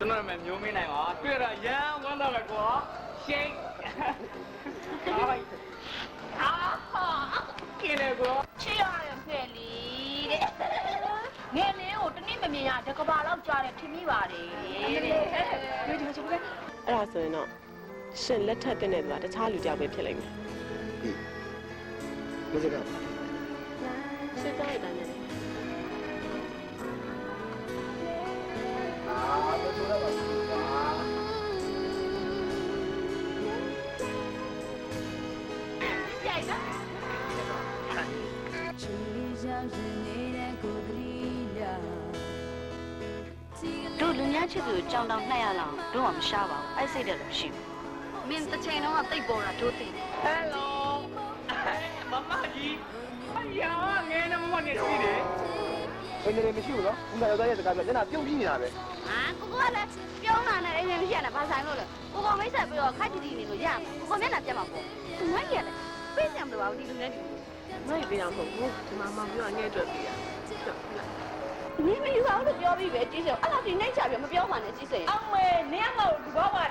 ကျွန်တော်လည်းမျိုးမင်းနိုင်ပါတွေ့ရရမ်းဝမ်းသာပဲကွာရှိတ်ဟာကင်းနေကွာ ချစ်ရရဖဲ့လီတဲ့ငယ်လေးကိုတနည်းမမြင်ရတကဘာလောက်ကြားတယ်ထင်မိပါတယ်တဲ့ဒီမှာချိုးပဲ အဲ့ဒါဆိုရင်တော့ရှင်လက်ထပ်တဲ့နဲ့ဆိုတာတခြားလူကြောက်ပဲဖြစ်လိမ့်မယ် မစကား စစ်သားရဲ့တန်းနဲ့ ရိုက်နော် တို့လူများချစ်သူကြောင်တောင်နှက်ရလောက်တို့ကမရှားပါဘူးအဲ့စိတ်တက်လို့ရှိဘူးမင်းတစ်ချိန်လုံးကတိတ်ပေါ်တာတို့သိတယ် ဟယ်လိုမမကြီးအယားငယ်နေမနေရှိတယ် ဘယ်နေမရှိဘူးနော်ဦးမရောက်သားရဲ့စကားပြောညနာပြုတ်ပြီးနေတာပဲ ဟာကိုကလည်းပြောင်းလာတဲ့အိမ်မရှိရနဲ့ဘာဆိုင်လို့လဲကိုကမိတ်ဆက်ပြီးတော့ခက်ကြည့်ကြည့်နေလို့ရမှာကိုမျက်နှာပြတ်မှာပေါ့သူငိုင်းရလေပြေးစံမလို့ပါဘူးဒီလူနဲ့ဒီ မဟုတ်ပြအောင်မဟုတ်ဘူးဒီမှာမှပြောငဲ့အတွက်ပြရ မင်းမယူအောင်လို့ပြောပြီးပဲကြီးစံအဲ့လောက်ဒီနှိမ့်ချပြမပြောမှနဲ့ကြီးစံ အောင်မေနင်းကတော့ဒီဘောပါ